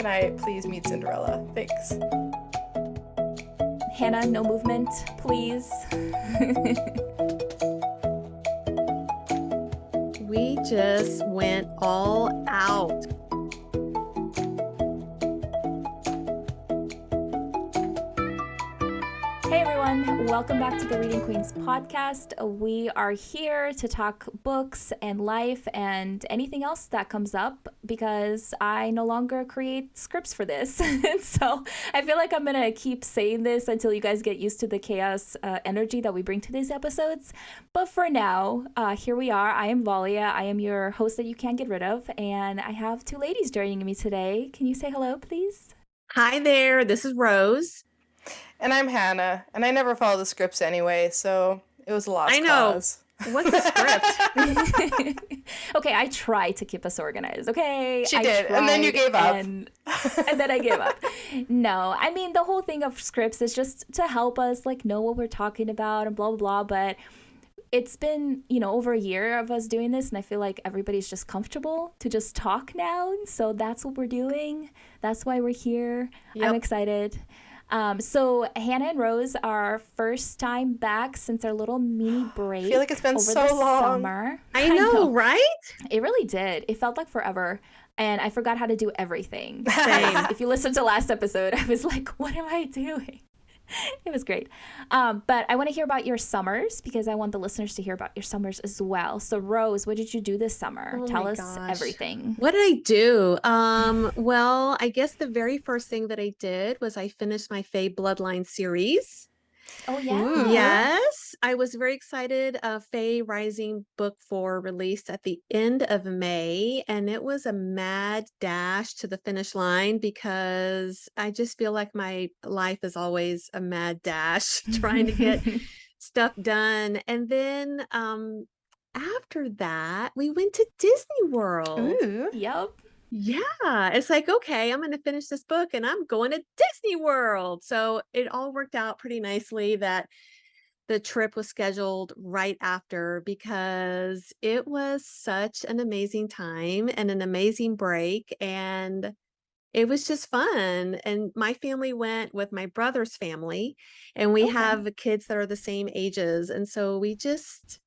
can I please meet Cinderella? Thanks. Hanna, no movement, please. We just went all out. Hey everyone, welcome back to the Reading Queens podcast. We are here to talk books and life and anything else that comes up because I no longer create scripts for this. And so I feel like I'm going to keep saying this until you guys get used to the chaos energy that we bring to these episodes. But for now, here we are. I am Valia. I am your host that you can't get rid of. And I have two ladies joining me today. Can you say hello, please? Hi there, this is Rose. And I'm Hanna, and I never follow the scripts anyway, so it was a lost cause. What's a script? Okay, I try to keep us organized, okay? She did, and then you gave up. And then I gave up. No, I mean, the whole thing of scripts is just to help us, like, know what we're talking about and blah, blah, blah, but it's been, over a year of us doing this, and I feel like everybody's just comfortable to just talk now, so that's what we're doing. That's why we're here. Yep. I'm excited. So Hanna and Rose are first time back since our little mini break. I feel like it's been over so the long. Summer. I know, right? It really did. It felt like forever. And I forgot how to do everything. Same. If you listened to last episode, I was like, what am I doing? It was great. But I want to hear about your summers because I want the listeners to hear about your summers as well. So Rose, what did you do this summer? Tell us everything. What did I do? Well, I guess the very first thing that I did was I finished my Fae Bloodline series. Oh, yeah. Ooh. Yes, I was very excited. Fae Rising book 4 released at the end of May, and it was a mad dash to the finish line because I just feel like my life is always a mad dash trying to get stuff done. And then after that, we went to Disney World. Ooh. Yep. Yeah, it's like, okay, I'm going to finish this book and I'm going to Disney World. So it all worked out pretty nicely that the trip was scheduled right after because it was such an amazing time and an amazing break. And it was just fun. And my family went with my brother's family, and we have kids that are the same ages. And so we just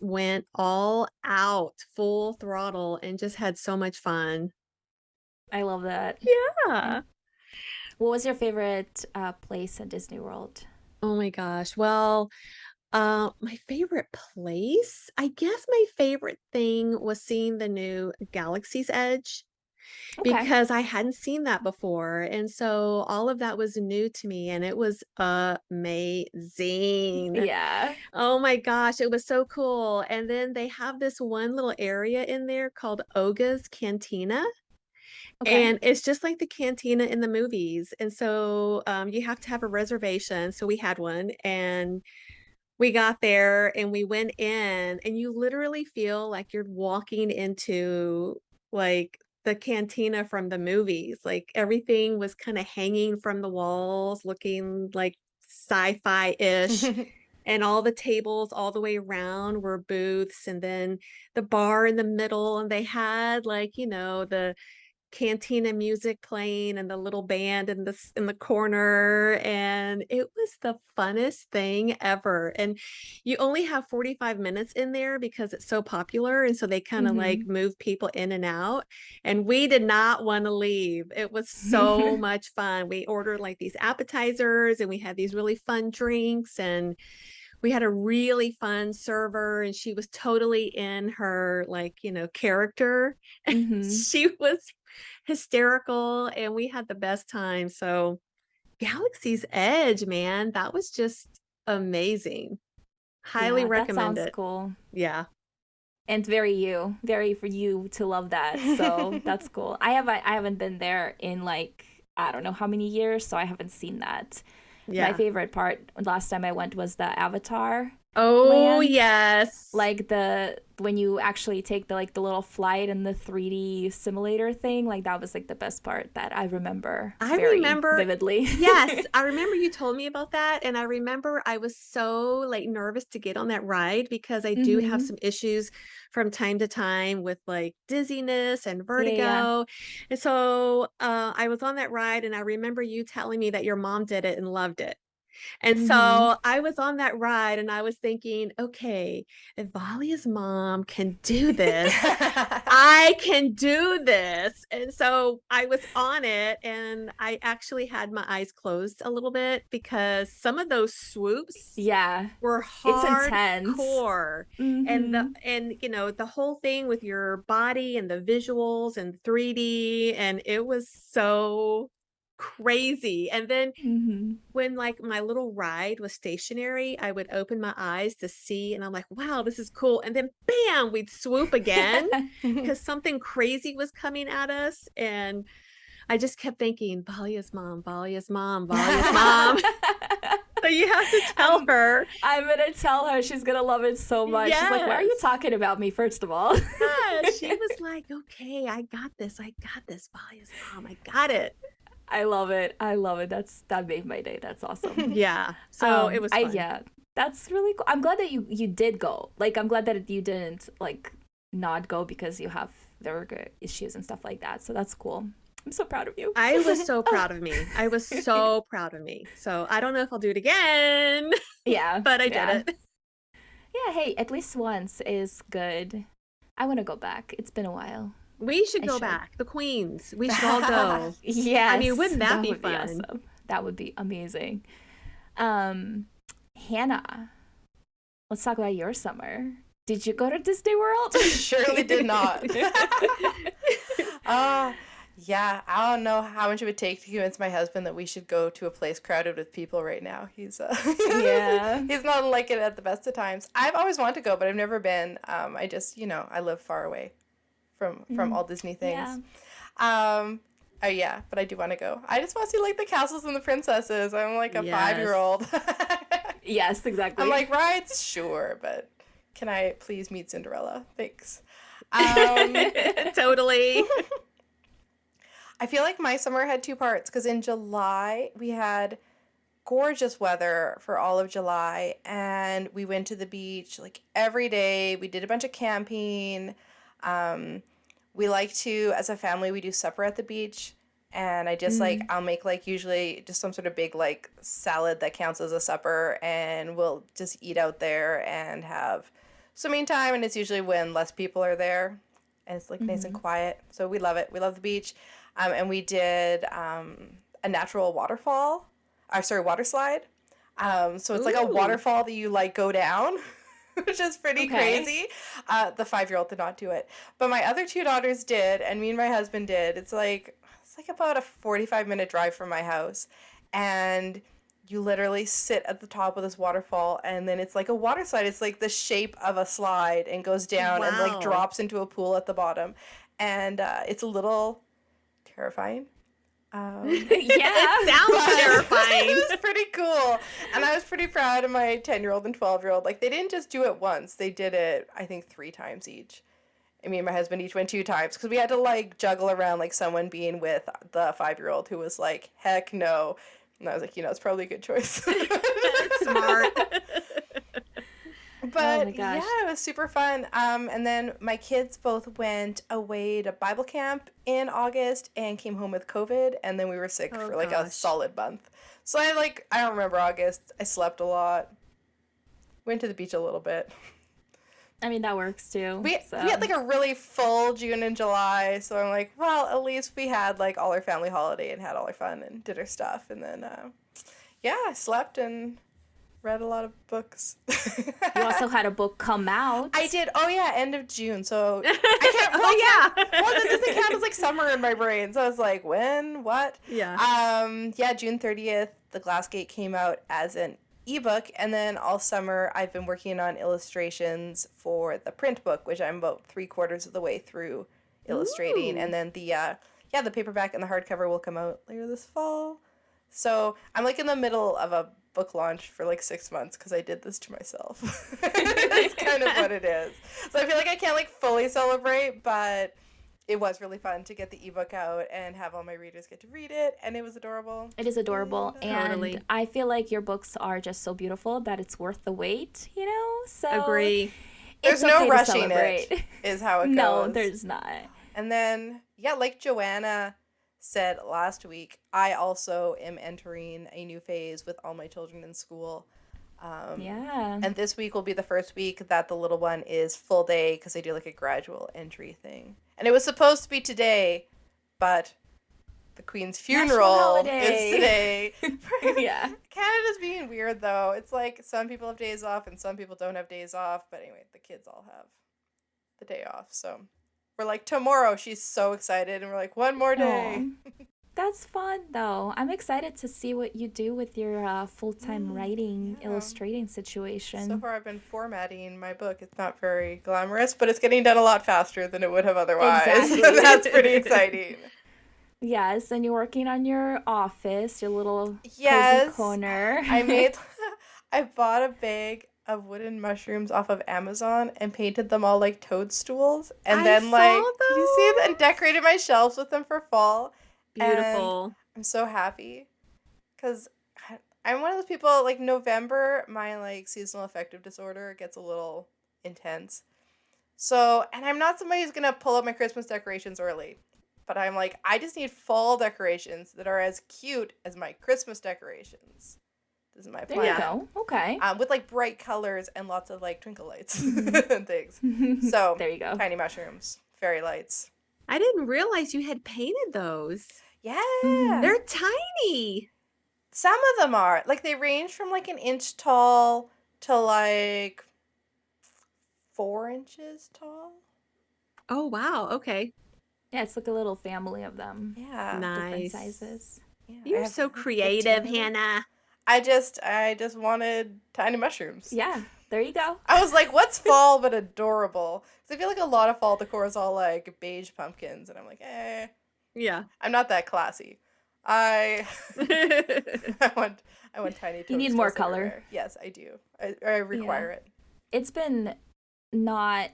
went all out, full throttle, and just had so much fun. I love that. Yeah. What was your favorite place at Disney World? Oh my gosh. Well, my favorite place, I guess my favorite thing was seeing the new Galaxy's Edge. Because I hadn't seen that before. And so all of that was new to me, and it was amazing. Yeah. Oh my gosh, it was so cool. And then they have this one little area in there called Oga's Cantina. And it's just like the cantina in the movies. And so you have to have a reservation. So we had one, and we got there and we went in, and you literally feel like you're walking into like the cantina from the movies. Like everything was kind of hanging from the walls, looking like sci-fi-ish. And all the tables all the way around were booths, and then the bar in the middle, and they had like, the cantina music playing and the little band in the corner, and it was the funnest thing ever. And you only have 45 minutes in there because it's so popular, and so they kind of like move people in and out, and we did not want to leave. It was so much fun. We ordered like these appetizers, and we had these really fun drinks, and we had a really fun server, and she was totally in her character. She was hysterical, and we had the best time. So Galaxy's Edge, man, that was just amazing. Highly recommend that sounds it. Cool. Yeah. And very for you to love that. So that's cool. I haven't been there in like, I don't know how many years, so I haven't seen that. Yeah. My favorite part last time I went was the Avatar Oh, land. yes. Like when you actually take the little flight and the 3D simulator thing, like that was like the best part that I remember I very remember, vividly. yes, I remember you told me about that. And I remember I was so like nervous to get on that ride because I do have Mm-hmm. some issues from time to time with like dizziness and Yeah, yeah. vertigo. And so I was on that ride and I remember you telling me that your mom did it and loved it. And Mm-hmm. so I was on that ride and I was thinking, okay, if Valia's mom can do this, I can do this. And so I was on it and I actually had my eyes closed a little bit because some of those swoops Yeah. were It's intense. hardcore. And Mm-hmm. the whole thing with your body and the visuals and 3D, and it was so crazy. And then Mm-hmm. when like my little ride was stationary, I would open my eyes to see, and I'm like, wow, this is cool. And then bam, we'd swoop again because something crazy was coming at us. And I just kept thinking, Valia's mom, Valia's mom, Valia's mom. So you have to tell I'm her. I'm gonna tell her, she's gonna love it so much. She's like, why are you Yes. talking about me, first of all? Yeah. She was like, okay, I got this. I got this, Valia's mom. I got it. I love it. I love it. That made my day. That's awesome. Yeah. So it was I fun. Yeah, that's really cool. I'm glad that you did go. Like, I'm glad that you didn't like not go because you have vertigo issues and stuff like that. So that's cool. I'm so proud of you. I was so proud of me. I was so proud of me. So I don't know if I'll do it again, Yeah, but I did yeah, it. yeah. Hey, at least once is good. I want to go back. It's been a while. We should I go should. back. The Queens. We should all go. I mean, Yes, wouldn't that be would be fun? awesome. That would be amazing. Um, Hannah, let's talk about your summer. Did you go to Disney World? Surely did not. uh, yeah, I don't know how much it would take to convince my husband that we should go to a place crowded with people right now. He's Yeah. he's not like it at the best of times. I've always wanted to go, but I've never been. I just, I live far away from all Disney Yeah. things. Oh yeah, but I do want to go. I just want to see like the castles and the princesses. I'm like a Yes. 5-year-old. Yes, exactly. I'm like, rides, sure, but can I please meet Cinderella? Thanks. Totally. I feel like my summer had two parts because in July we had gorgeous weather for all of July and we went to the beach like every day. We did a bunch of camping. We like to, as a family, we do supper at the beach. And I just I'll make like usually just some sort of big like salad that counts as a supper and we'll just eat out there and have swimming time. And it's usually when less people are there and it's like nice and quiet. So we love it. We love the beach. And we did a natural waterfall, water slide. So it's like a Ooh. waterfall that you like go down, which is pretty Okay. crazy. The 5-year-old did not do it, but my other two daughters did, and me and my husband did. It's like about a 45-minute drive from my house, and you literally sit at the top of this waterfall, and then it's like a water slide. It's like the shape of a slide and goes down and like Wow. drops into a pool at the bottom, and it's a little terrifying. Yeah. It sounds terrifying. It was pretty cool. And I was pretty proud of my 10-year-old and 12-year-old. Like, they didn't just do it once. They did it, I think, 3 times each. And me and my husband each went 2 times. Because we had to, like, juggle around, like, someone being with the 5-year-old who was like, heck no. And I was like, it's probably a good choice. Smart. But Oh my gosh. yeah, it was super fun. And then my kids both went away to Bible camp in August and came home with COVID, and then we were sick Oh, for like a gosh. solid month. So I don't remember August. I slept a lot. Went to the beach a little bit. I mean, that works too. We had like a really full June and July, so I'm like, well, at least we had like all our family holiday and had all our fun and did our stuff, and then I slept and read a lot of books. You also had a book come out. I did. Oh yeah, end of June. So I can't. Well, Oh, yeah. Well, that doesn't count as like summer in my brain. So I was like, when? What? Yeah. Yeah, June 30th, The Glassgate came out as an ebook, and then all summer I've been working on illustrations for the print book, which I'm about 3/4 of the way through illustrating, Ooh. and then the paperback and the hardcover will come out later this fall. So I'm like in the middle of a book launch for like 6 months because I did this to myself. That's kind of what it is. So I feel like I can't like fully celebrate, but it was really fun to get the ebook out and have all my readers get to read it, and it was adorable. It is adorable, and Totally. I feel like your books are just so beautiful that it's worth the wait, you know? So Agree. There's it's no okay to rushing celebrate. it, is how it goes. No, there's not. And then, yeah, like Joanna said last week, I also am entering a new phase with all my children in school. Yeah. And this week will be the first week that the little one is full day because I do like a gradual entry thing. And it was supposed to be today, but the Queen's funeral is today. Yeah. Canada's being weird though. It's like some people have days off and some people don't have days off. But anyway, the kids all have the day off. So we're like, tomorrow. She's so excited. And we're like, one more day. Aw. That's fun, though. I'm excited to see what you do with your full-time writing, illustrating situation. So far, I've been formatting my book. It's not very glamorous, but it's getting done a lot faster than it would have otherwise. Exactly. That's pretty exciting. Yes, and you're working on your office, your little Yes. cozy corner. I bought a bag of wooden mushrooms off of Amazon and painted them all like toadstools. And I then saw like, did you see that? those. And decorated my shelves with them for fall. Beautiful. I'm so happy because I'm one of those people, like November, my like seasonal affective disorder gets a little intense. So, and I'm not somebody who's going to pull up my Christmas decorations early, but I'm like, I just need fall decorations that are as cute as my Christmas decorations. This is my plan. There you go. Okay. With like bright colors and lots of like twinkle lights and things. So, There you go. tiny mushrooms, fairy lights. I didn't realize you had painted those. Yeah. They're tiny. Some of them are. Like, they range from, like, an inch tall to, like, 4 inches tall. Oh, wow. Okay. Yeah, it's like a little family of them. Yeah. Different Nice. sizes. Yeah, I You're have so 15 creative, of them. Hannah. I just wanted tiny mushrooms. Yeah, there you go. I was like, what's fall but adorable? Because I feel like a lot of fall decor is all, like, beige pumpkins. And I'm like, Yeah. I'm not that classy. I want tiny You need more toadstools color. everywhere. Yes, I do. I require it. It's been not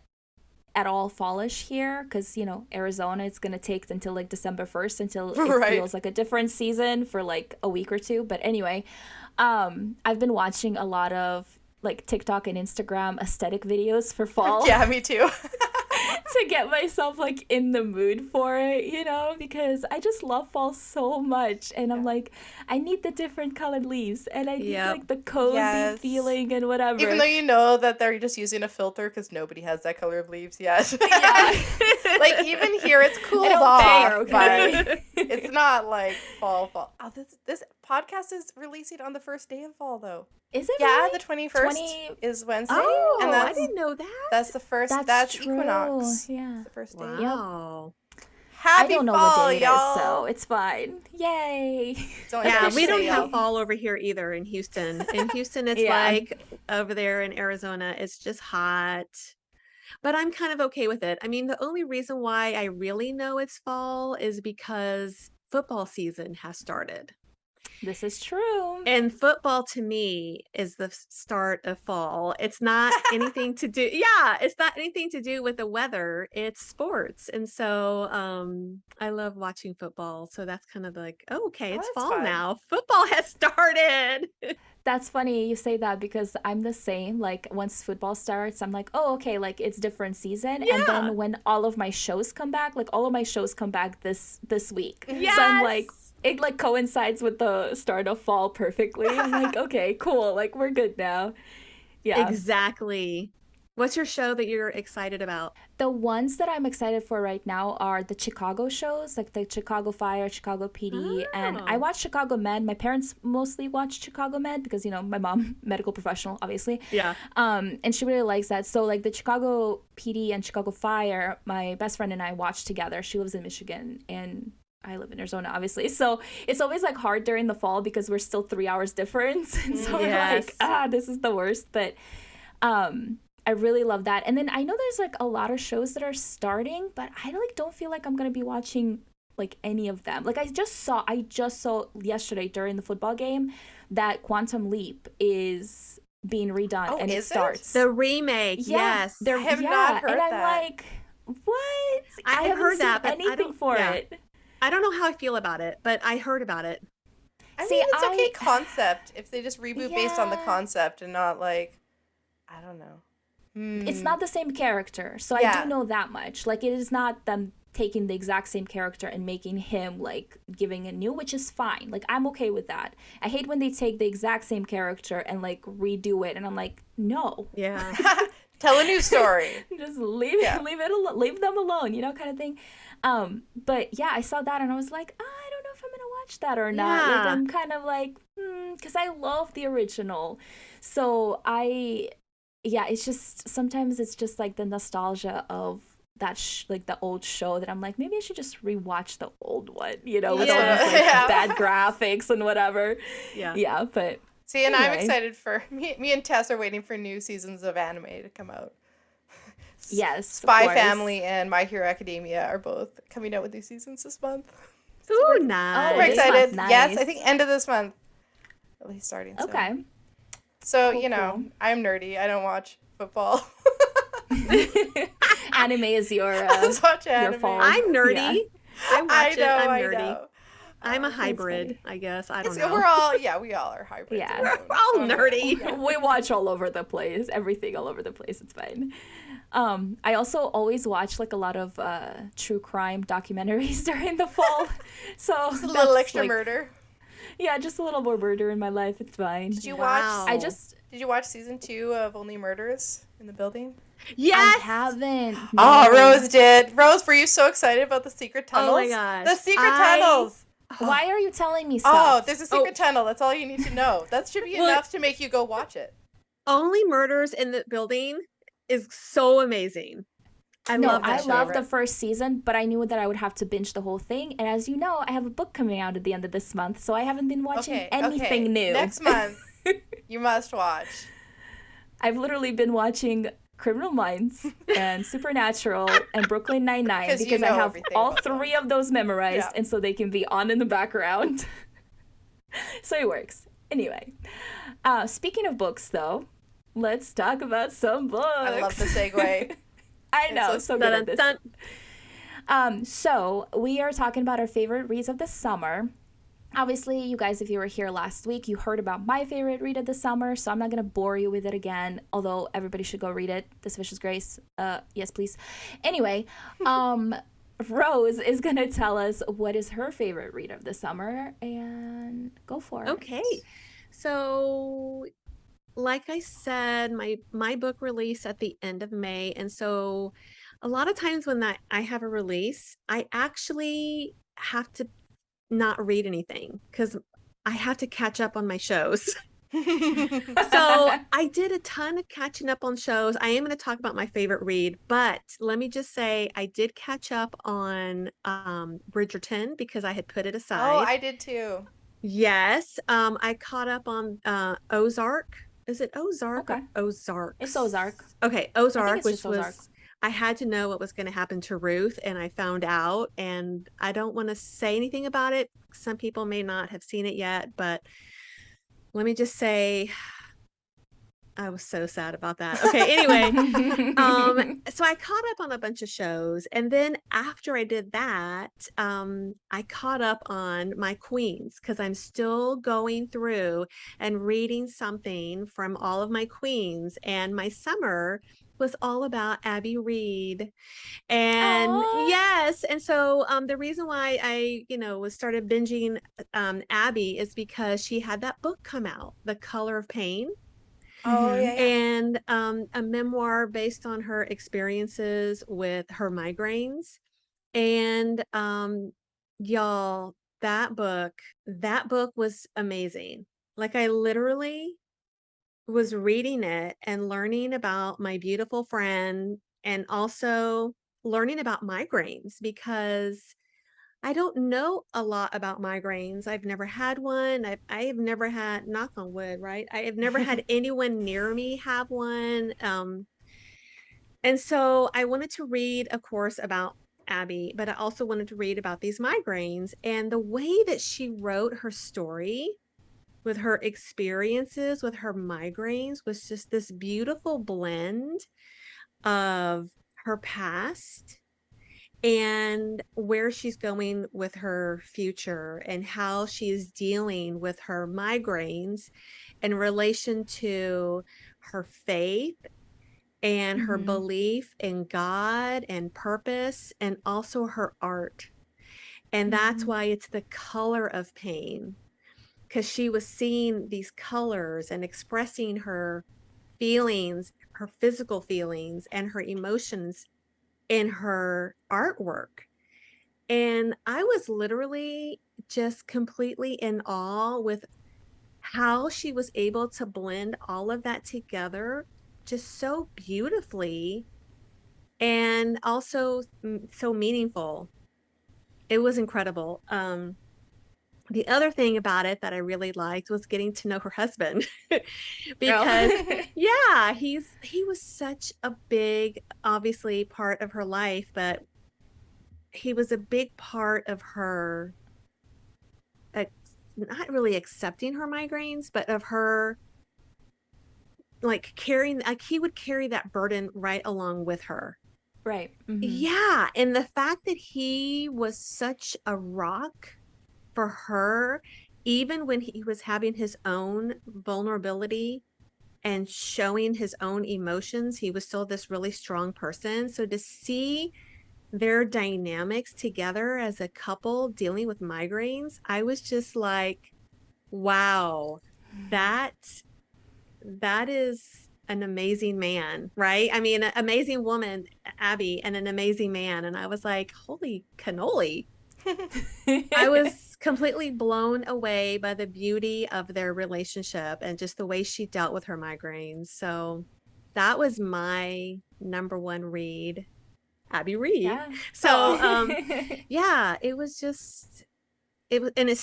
at all fallish here because, you know, Arizona, it's going to take until like December 1st until it Right. feels like a different season for like a week or two. But anyway, I've been watching a lot of like TikTok and Instagram aesthetic videos for fall. Yeah, me too. To get myself like in the mood for it, you know, because I just love fall so much, and I'm like, I need the different colored leaves, and I need Yep. like the cozy Yes. feeling and whatever. Even though you know that they're just using a filter because nobody has that color of leaves yet. Yeah. Like, even here it's cooled don't off, care, okay? but it's not like fall. Oh, this podcast is releasing on the first day of fall, though. Is it? Yeah, really? the 21st is Wednesday. Oh, and I didn't know that. That's the first. That's true. equinox. Yeah. The first day. Wow. Happy I don't know fall, what day y'all. it is, so it's fine. Yay. It's only Yeah, Thursday, we don't y'all. have fall over here either in Houston. In Houston, it's Yeah. like over there in Arizona, it's just hot. But I'm kind of okay with it. I mean, the only reason why I really know it's fall is because football season has started. This is true. And football to me is the start of fall. It's not anything to do. Yeah, it's not anything to do with the weather. It's sports. And so I love watching football. So that's kind of like, oh, okay, Oh, it's that's fall fun. now. Football has started. That's funny you say that because I'm the same. Like once football starts, I'm like, oh, okay, like it's different season. And Yeah. then when all of my shows come back, like all of my shows come back this week. Yes. So I'm like, it like coincides with the start of fall perfectly. I'm like, okay, cool. Like we're good now. Yeah. Exactly. What's your show that you're excited about? The ones that I'm excited for right now are the Chicago shows, like the Chicago Fire, Chicago PD, and I Oh. watch Chicago Med. My parents mostly watch Chicago Med because, you know, my mom, medical professional, obviously. Yeah. And she really likes that. So like the Chicago PD and Chicago Fire, my best friend and I watch together. She lives in Michigan and I live in Arizona, obviously. So it's always like hard during the fall because we're still 3 hours difference. And so we're like, Yes. this is the worst. But I really love that. And then I know there's like a lot of shows that are starting, but I like don't feel like I'm gonna be watching like any of them. Like I just saw yesterday during the football game that Quantum Leap is being redone, Oh, and it is it? starts. The remake, yes. They're, I have not heard and I'm that. like, what? I have haven't heard seen that, but I anything don't. for Yeah, it. I don't know how I feel about it, but I heard about it. I See, mean, it's okay concept if they just reboot based on the Yeah. concept and not like, I don't know. It's not the same character, so I Yeah. do know that much. Like, it is not them taking the exact same character and making him like giving a new, which is fine. Like, I'm okay with that. I hate when they take the exact same character and like redo it, and I'm like, no, Yeah. Tell a new story. just leave leave them alone, you know, kind of thing. But yeah, I saw that and I was like, I don't know if I'm gonna watch that or not. Like, Yeah. I'm kind of like, because I love the original, so it's just sometimes it's just like the nostalgia of that like the old show that I'm like, maybe I should just rewatch the old one, you know, with all Yeah. these like Yeah. bad graphics and whatever. Yeah. But See, and I'm Anyway. excited for me and Tess are waiting for new seasons of anime to come out. yes, of Spy course. Family and My Hero Academia are both coming out with new seasons this month. Ooh, we're nice. We're this excited. month, Yes, nice. I think end of this month. At least starting. soon. Okay. So, Cool, you know, cool. I'm nerdy. I don't watch football. Anime is your I just watch anime. fault. I'm nerdy. Yeah. I watch I it. know, I'm I nerdy. know. I'm a That's hybrid, funny. I guess. I don't It's- know. we all are hybrids. Yeah. We're all nerdy. We watch all over the place, everything all over the place. It's fine. I also always watch like a lot of true crime documentaries during the fall. So Just a little that's, extra like, murder. Yeah, just a little more murder in my life. It's fine. Did you Wow. watch? Did you watch season 2 of Only Murders in the Building? I Yes. haven't. Oh, No. Rose did. Rose, were you so excited about the secret Oh tunnels? my gosh. The secret tunnels. Why are you telling me Oh, stuff? there's a secret tunnel. That's all you need to know. That should be Well- enough to make you go watch it. Only Murders in the Building is so amazing. I No, love I that show. love the first season, but I knew that I would have to binge the whole thing. And as you know, I have a book coming out at the end of this month, so I haven't been watching anything new. Next month, you must watch. I've literally been watching Criminal Minds and Supernatural and Brooklyn Nine-Nine 'Cause you because I know have everything all about them. 3 of those memorized, Yeah. and so they can be on in the background. So it works. Anyway, speaking of books, though, let's talk about some books. I love the segue. I know, It's so so good Dun, at this. dun. So we are talking about our favorite reads of the summer. Obviously, you guys, if you were here last week, you heard about my favorite read of the summer, so I'm not going to bore you with it again, although everybody should go read it. This Vicious Grace. Yes, please. Anyway, Rose is going to tell us what is her favorite read of the summer, and go for it. Okay. So, like I said, my book released at the end of May, and so a lot of times when I have a release, I actually have to not read anything because I have to catch up on my shows. So I did a ton of catching up on shows. I am going to talk about my favorite read, but let me just say I did catch up on Bridgerton because I had put it aside. Oh, I did too. Yes. I caught up on Ozark. Is it Ozark Okay. or Ozark? It's Ozark. Okay, Ozark, it's which just was Ozark. I had to know what was going to happen to Ruth, and I found out, and I don't want to say anything about it. Some people may not have seen it yet, but let me just say I was so sad about that. Okay, anyway, so I caught up on a bunch of shows, and then after I did that, I caught up on my queens because I'm still going through and reading something from all of my queens, and my summer was all about Abby Reed. And Aw. yes, and so the reason why I, was started binging Abby is because she had that book come out, The Color of Pain. Oh, yeah, yeah. And a memoir based on her experiences with her migraines. And y'all, that book was amazing. Like I literally was reading it and learning about my beautiful friend and also learning about migraines because I don't know a lot about migraines. I've never had one. I have never had, knock on wood, right? I have never had anyone near me have one. And so I wanted to read a course about Abby, but I also wanted to read about these migraines. And the way that she wrote her story with her experiences with her migraines was just this beautiful blend of her past and where she's going with her future and how she is dealing with her migraines in relation to her faith and her Mm-hmm. belief in God and purpose, and also her art. And that's Mm-hmm. why it's the color of pain, because she was seeing these colors and expressing her feelings, her physical feelings, and her emotions in her artwork. And I was literally just completely in awe with how she was able to blend all of that together just so beautifully and also so meaningful. It was incredible. The other thing about it that I really liked was getting to know her husband because Oh. yeah, he was such a big, obviously, part of her life, but he was a big part of her ex not really accepting her migraines, but of her, like, carrying like, he would carry that burden right along with her. Right. Mm-hmm. Yeah, and the fact that he was such a rock for her, even when he was having his own vulnerability and showing his own emotions, he was still this really strong person. So to see their dynamics together as a couple dealing with migraines, I was just like, wow, that that is an amazing man, right? I mean, an amazing woman, Abby, and an amazing man. And I was like, holy cannoli. I was completely blown away by the beauty of their relationship and just the way she dealt with her migraines. So that was my number one read, Abby Reed. Yeah. So Oh. yeah, it was just it was, and it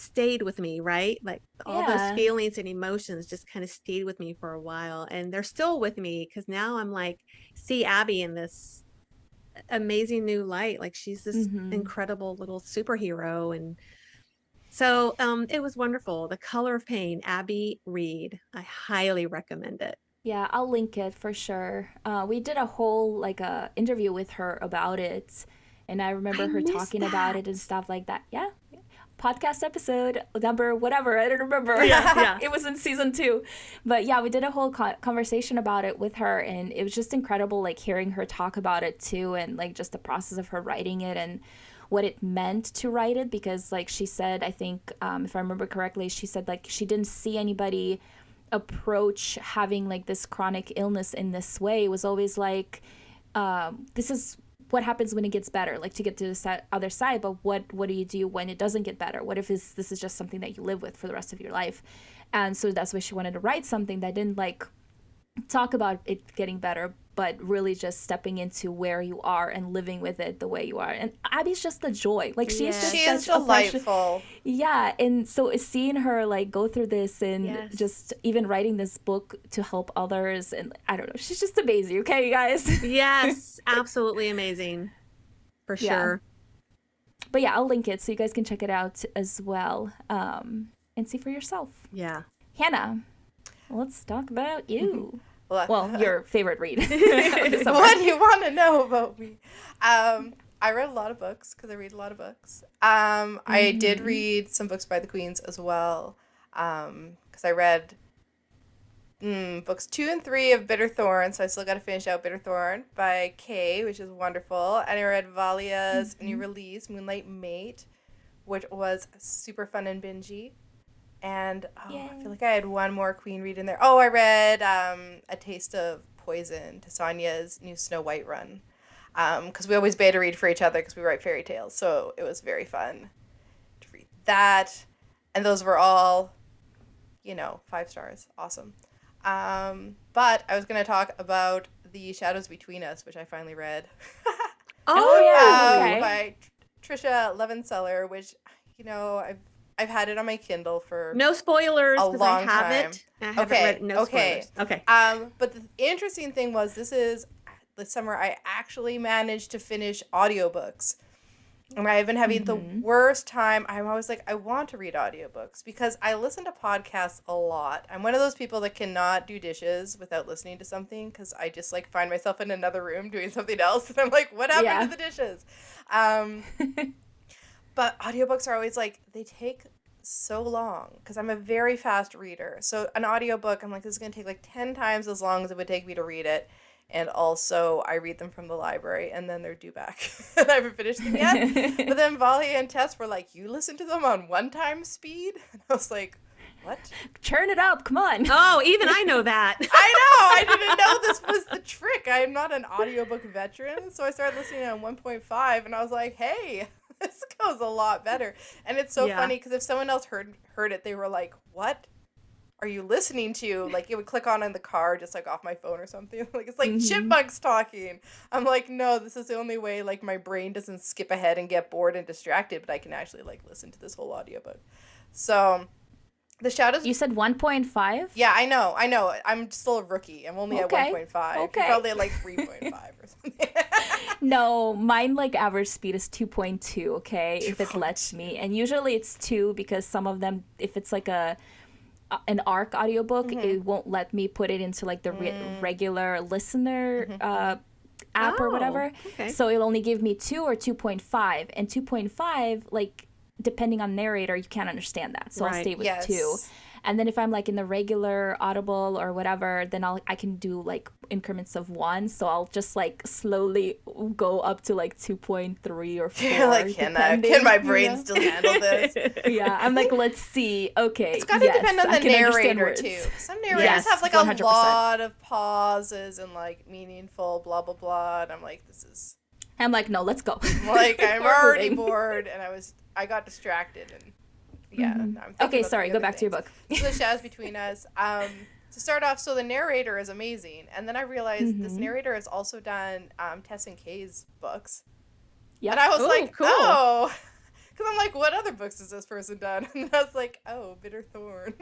stayed with me, right? Like all those Yeah. feelings and emotions just kind of stayed with me for a while, and they're still with me because now I'm like, see Abby in this amazing new light. Like she's this Mm-hmm. incredible little superhero. And so it was wonderful. The Color of Pain, Abby Reed. I highly recommend it. Yeah, I'll link it for sure. We did a whole interview with her about it, and I remember I her missed talking about that. it and stuff like that. Yeah, podcast episode number whatever, I don't remember. Yeah, yeah. It was in season 2, but yeah, we did a whole conversation about it with her, and it was just incredible, like hearing her talk about it too, and like just the process of her writing it and what it meant to write it. Because like she said, I think if I remember correctly, she said like she didn't see anybody approach having like this chronic illness in this way. It was always like, this is what happens when it gets better, like to get to the other side. But what do you do when it doesn't get better? What if this is just something that you live with for the rest of your life? And so that's why she wanted to write something that didn't like talk about it getting better, but really just stepping into where you are and living with it the way you are. And Abby's just the joy. Like she's Yes. just She is such a precious. delightful. Yeah, and so seeing her like go through this and Yes. just even writing this book to help others, and I don't know, she's just amazing. Okay, you guys. Yes, absolutely amazing. For Yeah, sure. but yeah, I'll link it so you guys can check it out as well, and see for yourself. Yeah. Hannah, let's talk about you. Well, Well, your favorite read. what do you want to know about me? I read a lot of books because I read a lot of books. I did read some books by the Queens as well, because I read books 2 and 3 of Bitter Thorn, so I still got to finish out Bitter Thorn by Kay, which is wonderful. And I read Valia's new release, Moonlight Mate, which was super fun and bingey. And I Yay. feel like I had one more Queen read in there. Oh, I read A Taste of Poison, to Sonia's new Snow White run. Because we always beta read for each other because we write fairy tales. So it was very fun to read that. And those were all, 5 stars. Awesome. But I was going to talk about The Shadows Between Us, which I finally read. Oh, yeah. Okay. By Trisha Levenseller, which, I've had it on my Kindle for No spoilers a because I long have time. it. I haven't read no Okay. spoilers. Okay. But the interesting thing was, this is this summer I actually managed to finish audiobooks. And I've been having the worst time. I'm always like, I want to read audiobooks because I listen to podcasts a lot. I'm one of those people that cannot do dishes without listening to something because I just like find myself in another room doing something else. And I'm like, what happened to the dishes? But audiobooks are always like, they take so long because I'm a very fast reader. So an audiobook, I'm like, this is going to take like 10 times as long as it would take me to read it. And also, I read them from the library, and then they're due back. And I haven't finished them yet. But then Valia and Tess were like, you listen to them on one-time speed? And I was like, what? Turn it up, come on. Oh, even I know that. I know! I didn't know this was the trick. I am not an audiobook veteran, so I started listening on 1.5, and I was like, hey, this goes a lot better. And it's so funny, because if someone else heard it, they were like, what are you listening to? Like, it would click on in the car, just like off my phone or something. Like, it's like chipmunks talking. I'm like, no, this is the only way, like, my brain doesn't skip ahead and get bored and distracted, but I can actually, like, listen to this whole audiobook. So, The Shadows... You said 1.5? Yeah, I know. I'm still a rookie. I'm only at 1.5. Okay. You're probably at, like, 3.5 or something. No, mine, like, average speed is 2.2, okay? If it lets me. And usually it's 2 because some of them, if it's, like, an ARC audiobook, it won't let me put it into like the regular listener app or whatever. Okay. So it'll only give me 2 or 2.5. And 2.5, like, depending on narrator, you can't understand that. So I'll stay with 2. And then if I'm like in the regular Audible or whatever, then I can do like increments of 1. So I'll just like slowly go up to like 2.3 or 4. You're like, can my brain still handle this? Yeah, I'm like, let's see. Okay, it's got to depend on the narrator too. Some narrators have like 100%. A lot of pauses and like meaningful blah blah blah. And I'm like, I'm like, no, let's go. Like, I'm already bored, and I got distracted and. Yeah. Okay, sorry. Go back to your book. So The Shadows Between Us. To start off, so the narrator is amazing, and then I realized this narrator has also done Tess and Kay's books. Yeah. And I was like, cool. Oh, because I'm like, what other books has this person done? And I was like, oh, Bitter Thorn.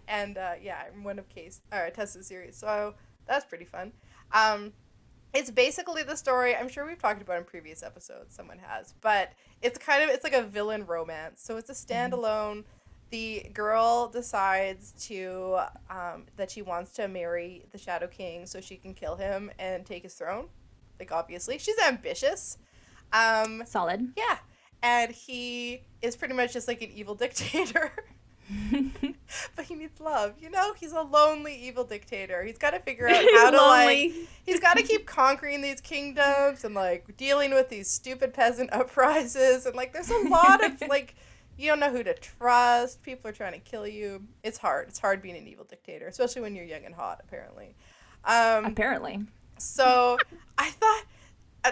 And I'm one of Tess's series, so that's pretty fun. It's basically the story, I'm sure we've talked about in previous episodes, someone has, but it's like a villain romance. So it's a standalone. The girl decides that she wants to marry the Shadow King so she can kill him and take his throne. Like, obviously. She's ambitious. Solid. Yeah. And he is pretty much just like an evil dictator. But he needs love, he's a lonely evil dictator. He's got to figure out how to he's got to keep conquering these kingdoms and like dealing with these stupid peasant uprisings, and like there's a lot of like you don't know who to trust. People are trying to kill you. It's hard being an evil dictator, especially when you're young and hot, apparently. So I thought,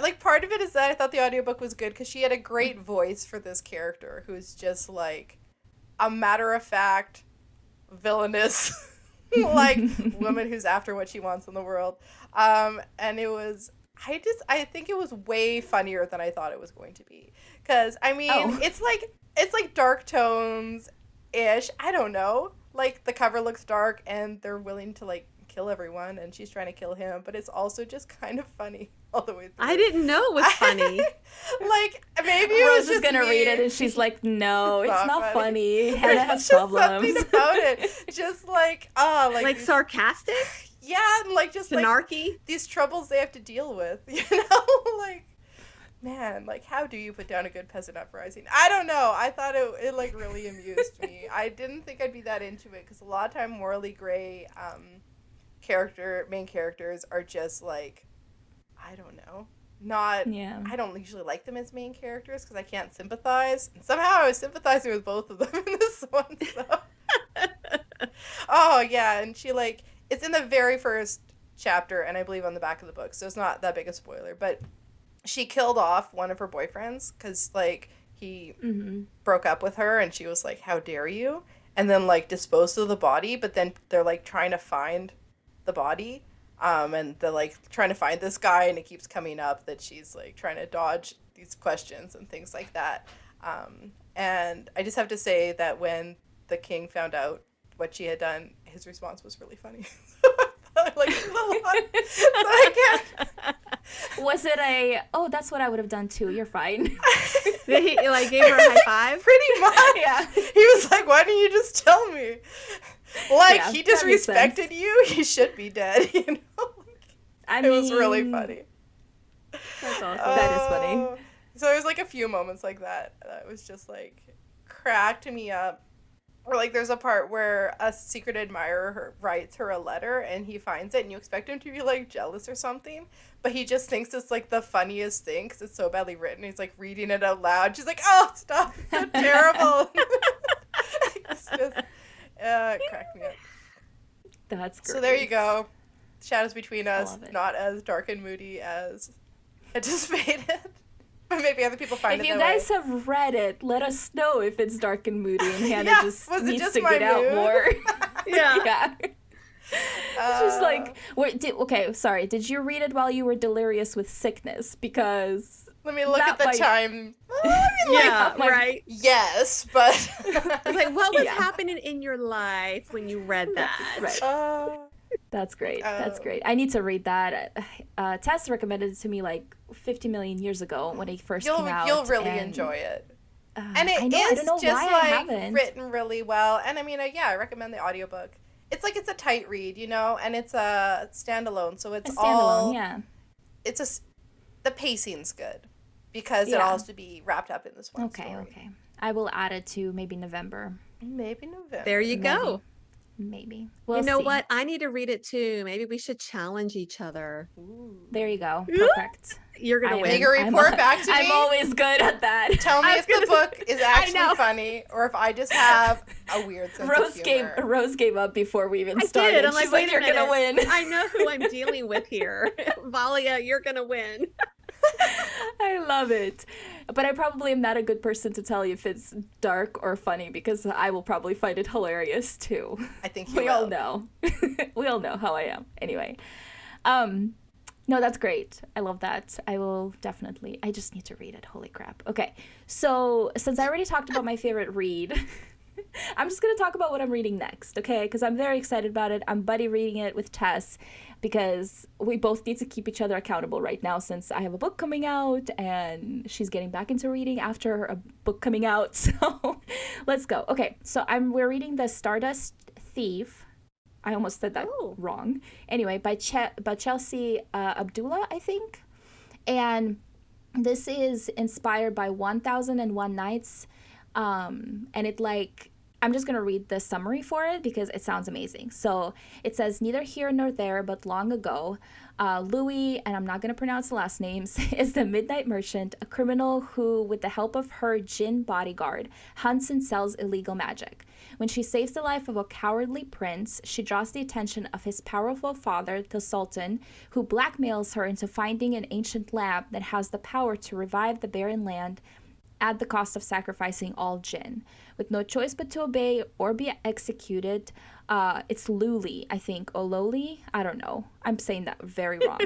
like, part of it is that I thought the audiobook was good because she had a great voice for this character who's just like a matter-of-fact, villainous, like, woman who's after what she wants in the world. And it was, I think it was way funnier than I thought it was going to be. Because, I mean, it's like dark tones-ish. I don't know. Like, the cover looks dark, and they're willing to, like, kill everyone, and she's trying to kill him, but it's also just kind of funny all the way through. I didn't know it was funny. Like, maybe it Rose was is gonna me. read it, and she's like, no, it's not funny. Hanna has problems. problems. Something about it. Just like, like these, sarcastic? Yeah, and like just snarky? Like these troubles they have to deal with, like, man, like, how do you put down a good peasant uprising? I don't know. I thought it like really amused me. I didn't think I'd be that into it because a lot of time morally gray main characters are just like, I don't know, I don't usually like them as main characters because I can't sympathize, and somehow I was sympathizing with both of them in this one, so. Oh yeah, and she like, it's in the very first chapter, and I believe on the back of the book, so it's not that big a spoiler, but she killed off one of her boyfriends because like he broke up with her, and she was like, how dare you, and then like disposed of the body, but then they're like trying to find the body, and they're like trying to find this guy, and it keeps coming up that she's like trying to dodge these questions and things like that, and I just have to say that when the king found out what she had done, his response was really funny. I liked it a lot. So Was it a, oh, that's what I would have done too. You're fine. Did he like gave her a high five? Pretty much. Yeah. He was like, why didn't you just tell me? Like, Yeah, he that makes sense. disrespected you. He should be dead, you know? I It mean, was really funny. That's awesome. That is funny. Oh. So there's like a few moments like that was just like cracked me up. Or like there's a part where a secret admirer writes her a letter and he finds it and you expect him to be like jealous or something, but he just thinks it's like the funniest thing because it's so badly written. He's like reading it out loud. She's like, oh, stop, it's so terrible. It's just it cracked me up. That's great. So there you go. Shadows Between Us, love it. not as dark and moody as anticipated. But maybe other people find If it you that guys way. have read it, let us know if it's dark and moody and Hannah Yeah, just was it needs just to my get out mood? more. Yeah. Yeah. It's just like, okay, sorry. Did you read it while you were delirious with sickness? Because Let me look that at the might- time. I mean, like, Yeah, like- right. yes, but I was like, what was Yeah. happening in your life when you read that? Right. That's great. That's Oh. great. I need to read that. Tess recommended it to me like 50 million years ago when it first came out. you'll really and, enjoy it. uh, And it I know, I is don't know just why I like haven't. written really well. And I mean, yeah, I recommend the audiobook. It's like it's a tight read, you know, and it's a standalone, so A it's standalone, all yeah. the pacing's good because it Yeah. all has to be wrapped up in this one Okay, story. okay. I will add it to maybe November. Maybe November. There you go. Maybe. We'll You know see. what? I need to read it too. Maybe we should challenge each other. Ooh. There you go. Perfect. You're gonna I win. Make a report back to me. I'm always good at that. Tell me I if was the gonna book is actually know. funny or if I just have a weird sense Rose of gave humor. up before we even I started. did. I'm She's like, wait a you're gonna minute. win. I know who I'm dealing with here. Valia, you're gonna win. I love it. But I probably am not a good person to tell you if it's dark or funny because I will probably find it hilarious too. I think you We will. all know. We all know how I am. Anyway. No, that's great. I love that. I will definitely. I just need to read it. Holy crap. Okay. So, since I already talked about my favorite read, I'm just going to talk about what I'm reading next, okay? Because I'm very excited about it. I'm buddy reading it with Tess because we both need to keep each other accountable right now since I have a book coming out and she's getting back into reading after a book coming out. So, let's go. Okay. So, we're reading The Stardust Thief. I almost said that wrong. Anyway, by Chelsea Abdullah, I think. And this is inspired by 1001 Nights. And it I'm just going to read the summary for it because it sounds amazing. So it says, neither here nor there, but long ago, Louis, and I'm not going to pronounce the last names, is the midnight merchant, a criminal who, with the help of her djinn bodyguard, hunts and sells illegal magic. When she saves the life of a cowardly prince, she draws the attention of his powerful father, the Sultan, who blackmails her into finding an ancient lamp that has the power to revive the barren land at the cost of sacrificing all jinn. With no choice but to obey or be executed, it's Luli, I think, Ololi, I don't know. I'm saying that very wrong.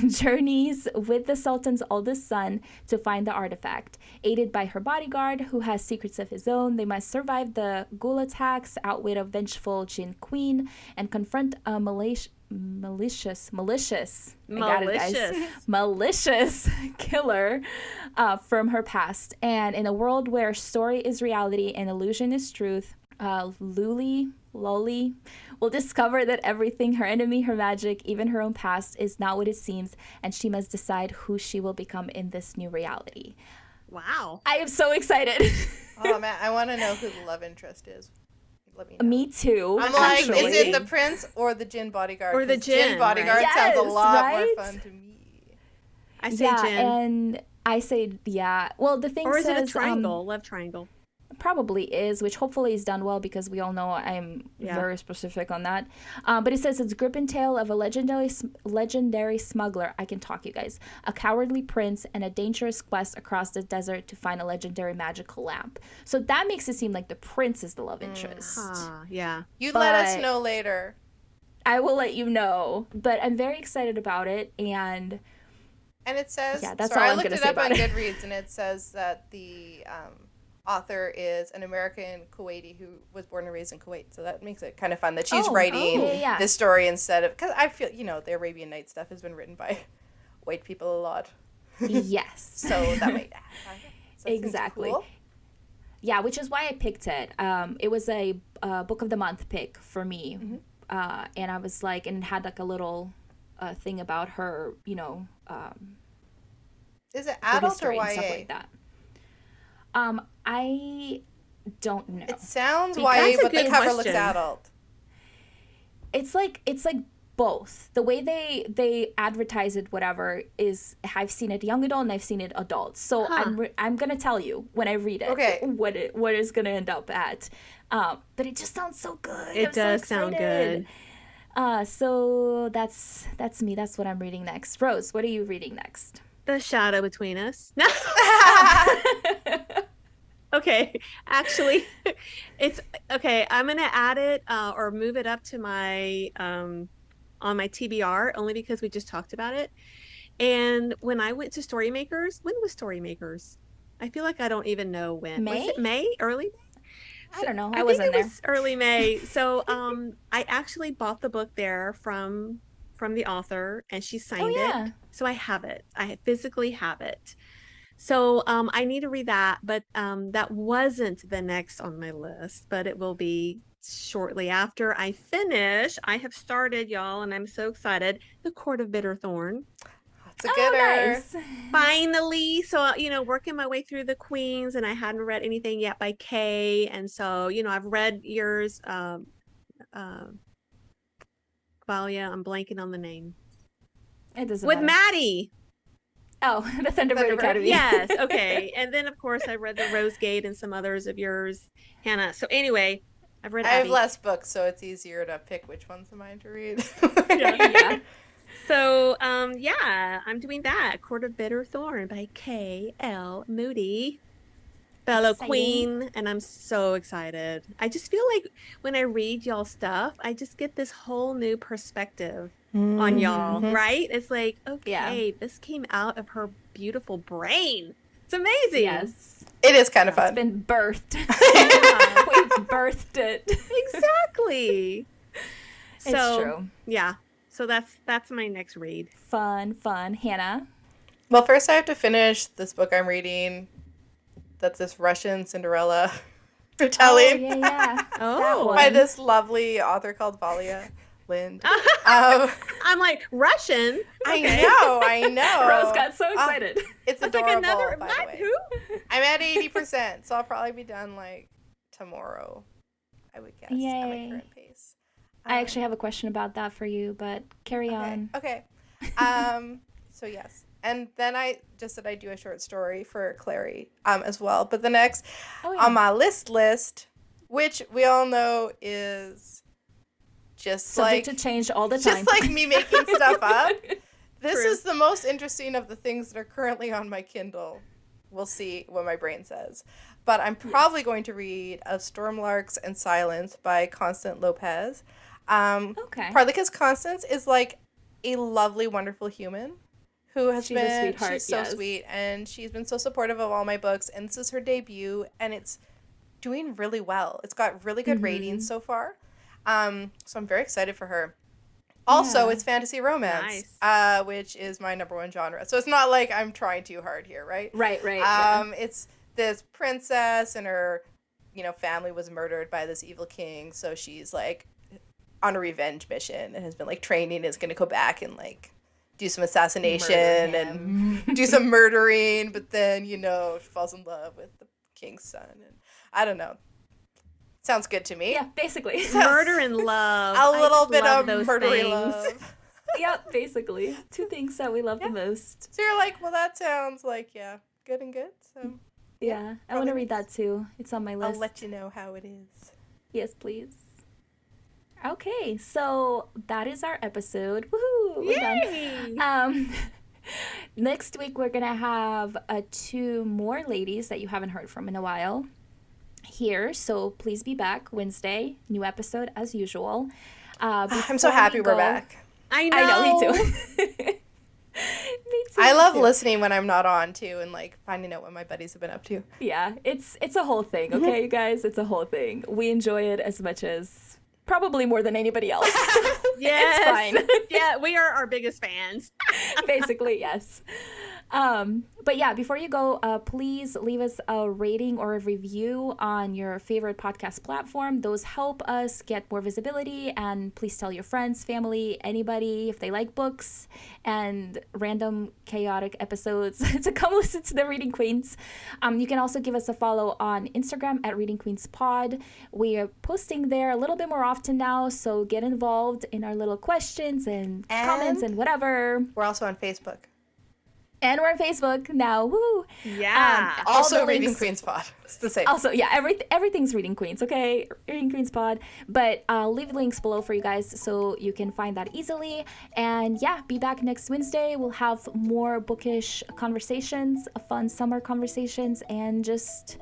Journeys with the Sultan's oldest son to find the artifact. Aided by her bodyguard, who has secrets of his own, they must survive the ghoul attacks, outwit a vengeful jinn queen, and confront a malicious killer from her past. And in a world where story is reality and illusion is truth, Loli will discover that everything, her enemy, her magic, even her own past, is not what it seems, and she must decide who she will become in this new reality. Wow. I am so excited. Oh man, I want to know who the love interest is. Let me know. Me too. I'm like, actually. is it the prince or the djinn bodyguard? Or the 'Cause djinn djinn, bodyguard right? sounds a Yes, lot right? more fun to me. I say Yeah, Jen. and I say yeah. Well, the thing Or is says, it a triangle? Love triangle. Probably is, which hopefully is done well because we all know I'm Yeah. very specific on that. But it says it's grip and tale of a legendary smuggler. I can talk, you guys. A cowardly prince and a dangerous quest across the desert to find a legendary magical lamp. So that makes it seem like the prince is the love interest. Yeah. You let us But- know later. I will let you know, but I'm very excited about it, and And it says, Yeah, that's sorry, all I I'm looked gonna it say up on about it. Goodreads, and it says that the author is an American Kuwaiti who was born and raised in Kuwait. So that makes it kind of fun that she's writing yeah. this story instead of, because I feel, the Arabian Nights stuff has been written by white people a lot. Yes. So that might happen. So that seems Exactly. cool. Yeah, which is why I picked it. It was a book of the month pick for me. And I was like, and it had like a little thing about her, Is it her adult or history and stuff YA? like that. I don't know. It sounds Because- YA, That's a but the good cover looks question. adult. It's like both. The way they advertise it, whatever, is I've seen it young adult and I've seen it adult. So I'm gonna tell you when I read it, Okay. what it's gonna end up at. But it just sounds so good. It I'm so does sound excited. good. So that's me. That's what I'm reading next. Rose, what are you reading next? The shadow between us. No. Okay, actually, it's okay. I'm gonna add it or move it up to my on my TBR only because we just talked about it. And when I went to Storymakers, when was Storymakers? I feel like I don't even know when. Was May? it May? Early May? I don't know. I I wasn't think it there. was early May. So I actually bought the book there from the author, and she signed yeah. it. So I have it. I physically have it. So I need to read that, but that wasn't the next on my list, but it will be shortly after I finish. I have started, y'all, and I'm so excited. The Court of Bitter Thorn. It's a gooder. Nice. Finally, so working my way through the Queens, and I hadn't read anything yet by Kay, and so I've read yours, Valia. I'm blanking on the name. It doesn't With matter. Maddie. Oh, the Thunderbird Academy. Yes, okay. And then of course I read the Rose Gate and some others of yours, Hannah. So anyway, I've read I have Abby. less books, so it's easier to pick which ones of mine to read. Yeah. So yeah, I'm doing that. Court of Bitter Thorn by K.L. Moody. Fellow Exciting. queen, and I'm so excited. I just feel like when I read y'all stuff, I just get this whole new perspective on y'all, right? It's like, okay, this came out of her beautiful brain. It's amazing. Yes. It is kind of It's fun. been birthed. We birthed it. Exactly. It's true. Yeah. So that's my next read. Fun. Hannah. Well, first I have to finish this book I'm reading. That's this Russian Cinderella retelling Yeah. Oh. by this lovely author called Valia Lind. I'm like, Russian? Okay. I know. Rose got so excited. It's That's adorable, like another, by what? the way. Who? I'm at 80%, so I'll probably be done like tomorrow, I would guess, at my Yay. current pace. I actually have a question about that for you, but carry on. Okay. So yes. And then I just said I'd do a short story for Clary as well. But the next on my list, which we all know is just Subject to change all the time. just like me making stuff up. This True. is the most interesting of the things that are currently on my Kindle. We'll see what my brain says. But I'm probably going to read Of Stormlarks and Silence by Constance Lopez. Okay. Partly because Constance is like a lovely, wonderful human who has She's a been, sweetheart, she's so yes. sweet, and she's been so supportive of all my books, and this is her debut, and it's doing really well. It's got really good ratings so far. So I'm very excited for her. Also, Yeah. it's fantasy romance, which is my number one genre. So it's not like I'm trying too hard here, right? Right. Yeah. It's this princess and her, family was murdered by this evil king. So she's like on a revenge mission and has been like training. Is going to go back and like do some assassination and do some murdering. But then she falls in love with the king's son, and I don't know. Sounds good to me. Yeah, basically. Murder and love. A little bit of those murdery things. love. Yeah, basically. Two things that we love the most. So you're like, well, that sounds like, good and good. So Yeah, I want to read that too. It's on my list. I'll let you know how it is. Yes, please. Okay, so that is our episode. Woohoo! We're done. Next week we're gonna have 2 more ladies that you haven't heard from in a while here. So please be back Wednesday. New episode as usual. I'm so happy we're back. I know. I know, me too. Me too. I love me too. listening when I'm not on too, and like finding out what my buddies have been up to. Yeah, it's a whole thing, okay, you guys? It's a whole thing. We enjoy it as much as probably more than anybody else. Yes. It's fine. Yeah, we are our biggest fans. Basically, yes. But yeah, before you go, please leave us a rating or a review on your favorite podcast platform. Those help us get more visibility, and please tell your friends, family, anybody, if they like books and random chaotic episodes, to come listen to the Reading Queens. You can also give us a follow on Instagram at Reading Queens Pod. We are posting there a little bit more often now, so get involved in our little questions and comments and whatever. We're also on Facebook. And we're on Facebook now. Woo! Yeah. Also Reading Queens Pod. It's the same. Also, yeah, everything's Reading Queens, okay? Reading Queens Pod. But I'll leave links below for you guys so you can find that easily. And yeah, be back next Wednesday. We'll have more bookish conversations, fun summer conversations, and just,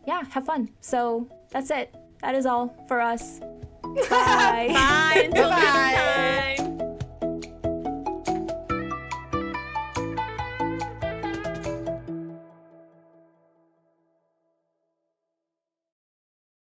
yeah, have fun. So that's it. That is all for us. Bye. Bye. Until next time.